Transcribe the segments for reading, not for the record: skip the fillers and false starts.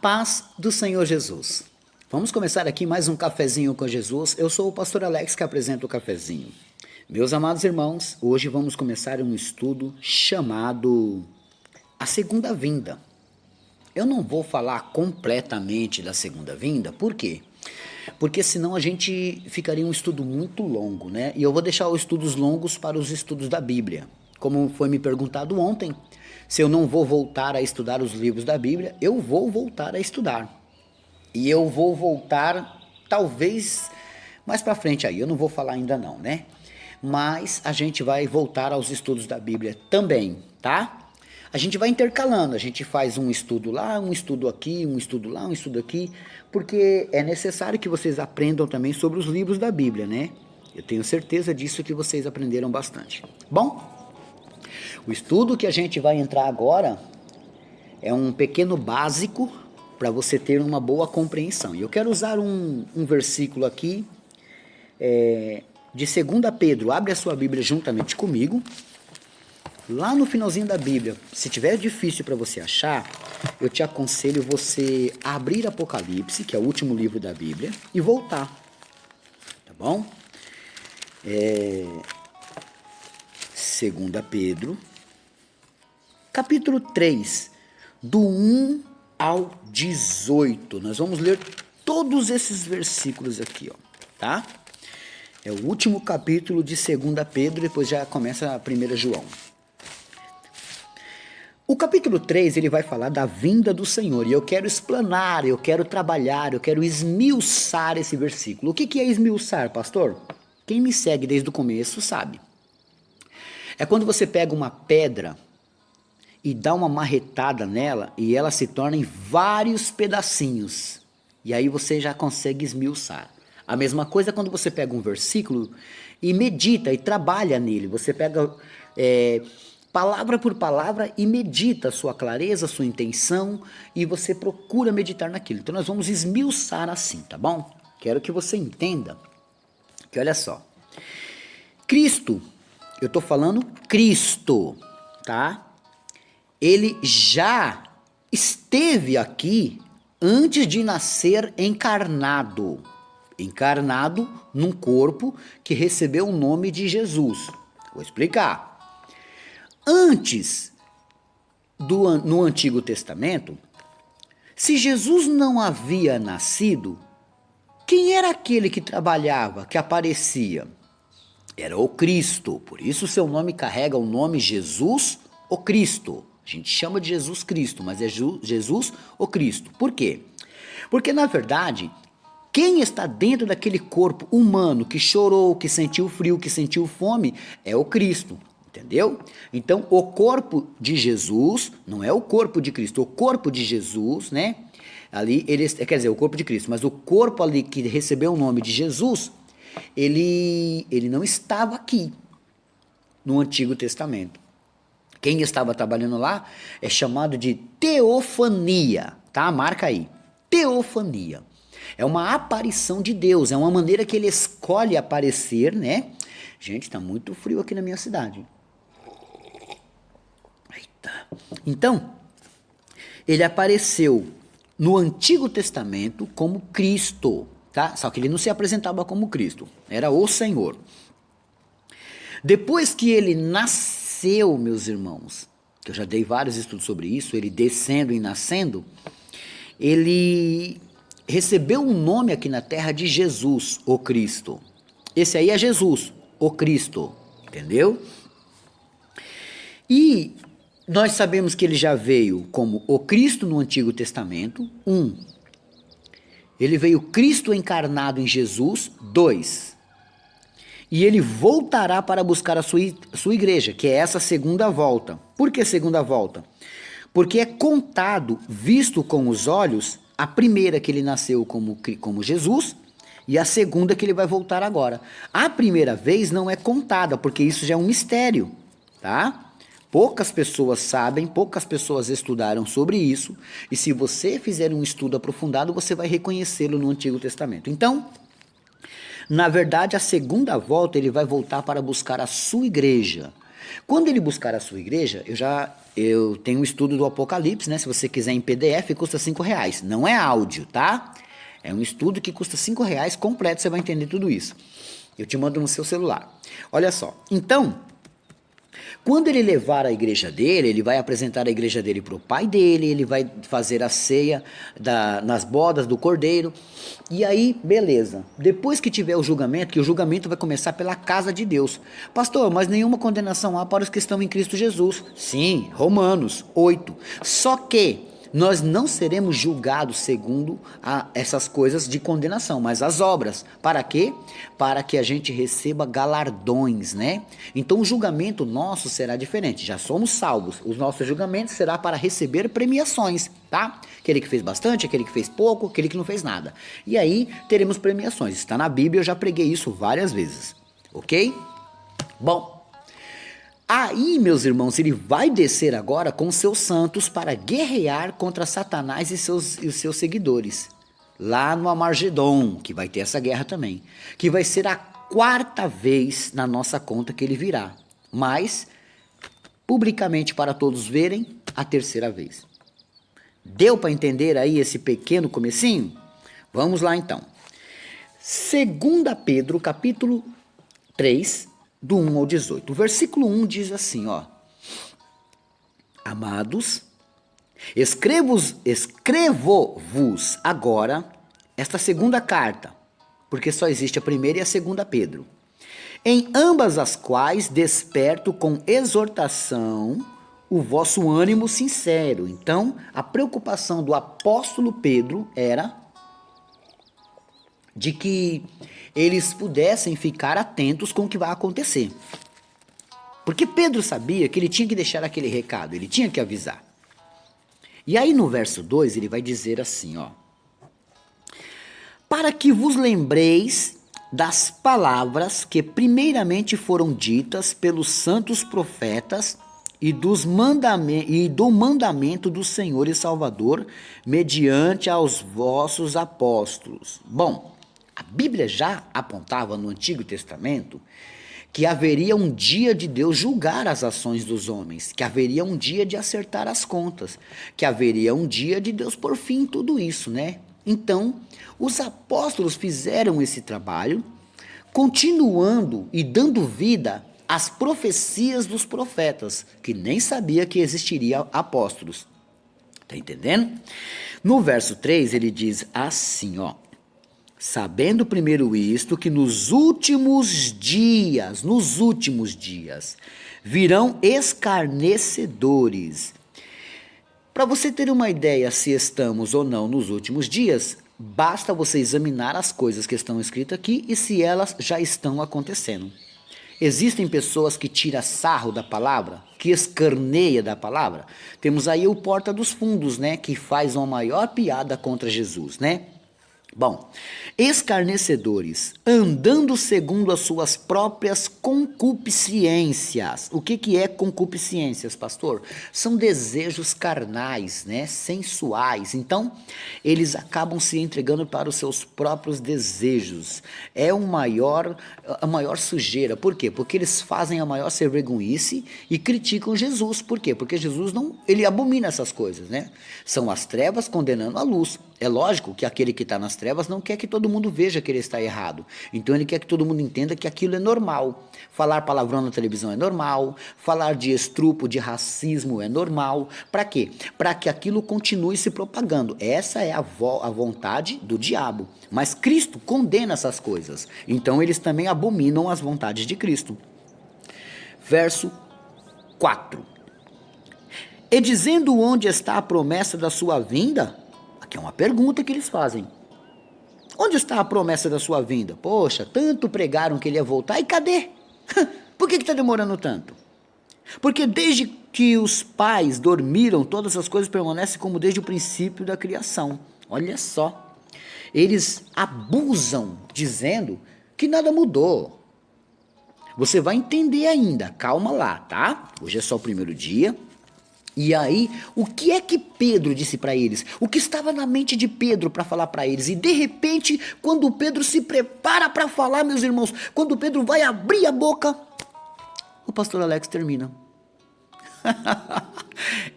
Paz do Senhor Jesus. Vamos começar aqui mais um cafezinho com Jesus. Eu sou o pastor Alex que apresenta o cafezinho. Meus amados irmãos, hoje vamos começar um estudo chamado A Segunda Vinda. Eu não vou falar completamente da Segunda Vinda, por quê? Porque senão a gente ficaria um estudo muito longo, né? E eu vou deixar os estudos longos para os estudos da Bíblia. Como foi me perguntado ontem, se eu não vou voltar a estudar os livros da Bíblia, eu vou voltar a estudar. E eu vou voltar, talvez, mais para frente aí, eu não vou falar ainda não, né? Mas a gente vai voltar aos estudos da Bíblia também, tá? A gente vai intercalando, a gente faz um estudo lá, um estudo aqui, um estudo lá, um estudo aqui, porque é necessário que vocês aprendam também sobre os livros da Bíblia, né? Eu tenho certeza disso que vocês aprenderam bastante. Bom, o estudo que a gente vai entrar agora é um pequeno básico para você ter uma boa compreensão. E eu quero usar um versículo aqui de 2 Pedro. Abre a sua Bíblia juntamente comigo. Lá no finalzinho da Bíblia, se tiver difícil para você achar, eu te aconselho você abrir Apocalipse, que é o último livro da Bíblia, e voltar. Tá bom? 2 Pedro, capítulo 3, do 1 ao 18. Nós vamos ler todos esses versículos aqui, ó, tá? É o último capítulo de 2 Pedro, depois já começa a 1 João. O capítulo 3, ele vai falar da vinda do Senhor, e eu quero explanar, eu quero trabalhar, eu quero esmiuçar esse versículo. O que é esmiuçar, pastor? Quem me segue desde o começo sabe. É quando você pega uma pedra e dá uma marretada nela e ela se torna em vários pedacinhos. E aí você já consegue esmiuçar. A mesma coisa quando você pega um versículo e medita e trabalha nele. Você pega palavra por palavra e medita a sua clareza, a sua intenção e você procura meditar naquilo. Então nós vamos esmiuçar assim, tá bom? Quero que você entenda que olha só. Cristo, eu estou falando Cristo, tá? Ele já esteve aqui antes de nascer encarnado. Encarnado num corpo que recebeu o nome de Jesus. Vou explicar. Antes, no Antigo Testamento, se Jesus não havia nascido, quem era aquele que trabalhava, que aparecia? Era o Cristo. Por isso seu nome carrega o nome Jesus, o Cristo. A gente chama de Jesus Cristo, mas é Jesus o Cristo. Por quê? Porque, na verdade, quem está dentro daquele corpo humano que chorou, que sentiu frio, que sentiu fome, é o Cristo. Entendeu? Então, o corpo de Jesus, não é o corpo de Cristo, o corpo de Jesus, né? Ali, quer dizer, o corpo de Cristo, mas o corpo ali que recebeu o nome de Jesus, ele não estava aqui no Antigo Testamento. Quem estava trabalhando lá é chamado de teofania, tá? Marca aí. Teofania. É uma aparição de Deus, é uma maneira que ele escolhe aparecer, né? Gente, está muito frio aqui na minha cidade. Eita. Então, ele apareceu no Antigo Testamento como Cristo, tá? Só que ele não se apresentava como Cristo, era o Senhor. Depois que ele nasceu, meus irmãos, que eu já dei vários estudos sobre isso, ele descendo e nascendo, ele recebeu um nome aqui na terra de Jesus, o Cristo. Esse aí é Jesus, o Cristo, entendeu? E nós sabemos que ele já veio como o Cristo no Antigo Testamento, 1. Ele veio Cristo encarnado em Jesus, 2. E ele voltará para buscar a sua igreja, que é essa segunda volta. Por que segunda volta? Porque é contado, visto com os olhos, a primeira que ele nasceu como Jesus e a segunda que ele vai voltar agora. A primeira vez não é contada, porque isso já é um mistério, tá? Poucas pessoas sabem, poucas pessoas estudaram sobre isso, e se você fizer um estudo aprofundado, você vai reconhecê-lo no Antigo Testamento. Então, na verdade, a segunda volta ele vai voltar para buscar a sua igreja. Quando ele buscar a sua igreja, eu tenho um estudo do Apocalipse, né? Se você quiser em PDF, custa R$5. Não é áudio, tá? É um estudo que custa R$5 completo, você vai entender tudo isso. Eu te mando no seu celular. Olha só. Então, quando ele levar a igreja dele, ele vai apresentar a igreja dele para o pai dele, ele vai fazer a ceia nas bodas do cordeiro. E aí, beleza. Depois que tiver o julgamento, que o julgamento vai começar pela casa de Deus. Pastor, mas nenhuma condenação há para os que estão em Cristo Jesus. Sim, Romanos 8. Só que nós não seremos julgados segundo essas coisas de condenação, mas as obras. Para quê? Para que a gente receba galardões, né? Então o julgamento nosso será diferente. Já somos salvos. O nosso julgamento será para receber premiações, tá? Aquele que fez bastante, aquele que fez pouco, aquele que não fez nada. E aí teremos premiações. Está na Bíblia, eu já preguei isso várias vezes. Ok? Bom. Aí, meus irmãos, ele vai descer agora com seus santos para guerrear contra Satanás e os seus seguidores. Lá no Amargedon, que vai ter essa guerra também. Que vai ser a 4ª vez na nossa conta que ele virá. Mas, publicamente para todos verem, a 3ª vez. Deu para entender aí esse pequeno comecinho? Vamos lá então. 2 Pedro, capítulo 3, do 1 ao 18. O versículo 1 diz assim, ó. Amados, escrevo-vos agora esta segunda carta, porque só existe a primeira e a segunda Pedro, em ambas as quais desperto com exortação o vosso ânimo sincero. Então, a preocupação do apóstolo Pedro era de que eles pudessem ficar atentos com o que vai acontecer. Porque Pedro sabia que ele tinha que deixar aquele recado, ele tinha que avisar. E aí no verso 2 ele vai dizer assim, ó. Para que vos lembreis das palavras que primeiramente foram ditas pelos santos profetas e do mandamento do Senhor e Salvador mediante aos vossos apóstolos. Bom, a Bíblia já apontava no Antigo Testamento que haveria um dia de Deus julgar as ações dos homens, que haveria um dia de acertar as contas, que haveria um dia de Deus pôr fim em tudo isso, né? Então, os apóstolos fizeram esse trabalho, continuando e dando vida às profecias dos profetas, que nem sabia que existiria apóstolos. Tá entendendo? No verso 3 ele diz assim, ó. Sabendo primeiro isto, que nos últimos dias, virão escarnecedores. Para você ter uma ideia se estamos ou não nos últimos dias, basta você examinar as coisas que estão escritas aqui e se elas já estão acontecendo. Existem pessoas que tiram sarro da palavra, que escarneia da palavra. Temos aí o Porta dos Fundos, né, que faz uma maior piada contra Jesus, né? Bom, escarnecedores, andando segundo as suas próprias concupiscências. O que é concupiscências, pastor? São desejos carnais, né? Sensuais. Então, eles acabam se entregando para os seus próprios desejos. É a maior sujeira. Por quê? Porque eles fazem a maior servergonhice e criticam Jesus. Por quê? Porque Jesus ele abomina essas coisas, né? São as trevas condenando a luz. É lógico que aquele que está nas trevas não quer que todo mundo veja que ele está errado. Então ele quer que todo mundo entenda que aquilo é normal. Falar palavrão na televisão é normal. Falar de estrupo, de racismo é normal. Para quê? Para que aquilo continue se propagando. Essa é a vontade do diabo. Mas Cristo condena essas coisas. Então eles também abominam as vontades de Cristo. Verso 4. E dizendo onde está a promessa da sua vinda... Que é uma pergunta que eles fazem. Onde está a promessa da sua vinda? Poxa, tanto pregaram que ele ia voltar, e cadê? Por que está demorando tanto? Porque desde que os pais dormiram, todas as coisas permanecem como desde o princípio da criação. Olha só. Eles abusam dizendo que nada mudou. Você vai entender ainda, calma lá, tá? Hoje é só o primeiro dia. E aí, o que é que Pedro disse para eles? O que estava na mente de Pedro para falar para eles? E de repente, quando Pedro se prepara para falar, meus irmãos, quando Pedro vai abrir a boca, o pastor Alex termina.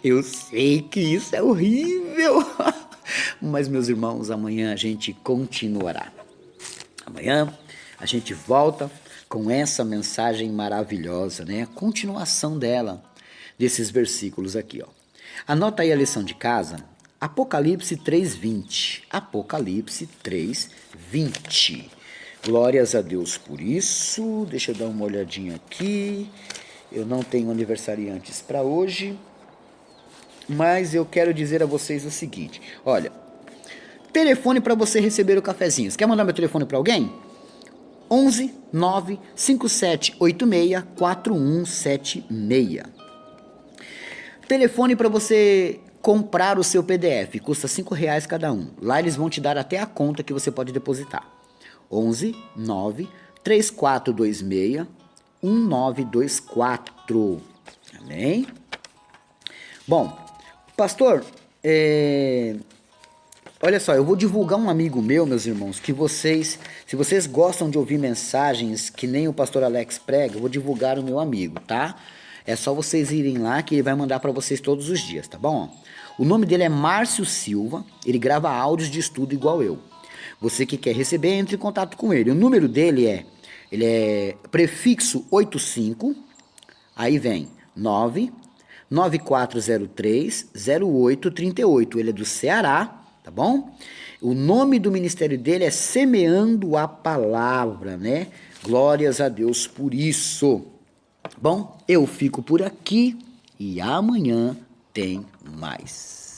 Eu sei que isso é horrível, mas meus irmãos, amanhã a gente continuará. Amanhã a gente volta com essa mensagem maravilhosa, né? A continuação dela, desses versículos aqui, ó. Anota aí a lição de casa, Apocalipse 3:20. Apocalipse 3:20. Glórias a Deus por isso. Deixa eu dar uma olhadinha aqui. Eu não tenho aniversariantes para hoje, mas eu quero dizer a vocês o seguinte. Olha, telefone para você receber o cafezinho. Você quer mandar meu telefone para alguém? 11 9 5786 4176. Telefone para você comprar o seu PDF. Custa R$5 cada um. Lá eles vão te dar até a conta que você pode depositar. 11 9 3426 1924. Amém? Bom, pastor, olha só, eu vou divulgar um amigo meu, meus irmãos, que se vocês gostam de ouvir mensagens que nem o pastor Alex prega, eu vou divulgar o meu amigo, tá? É só vocês irem lá que ele vai mandar para vocês todos os dias, tá bom? O nome dele é Márcio Silva, ele grava áudios de estudo igual eu. Você que quer receber, entre em contato com ele. O número dele é prefixo 85, aí vem 99403-0838. Ele é do Ceará, tá bom? O nome do ministério dele é Semeando a Palavra, né? Glórias a Deus por isso. Bom, eu fico por aqui e amanhã tem mais.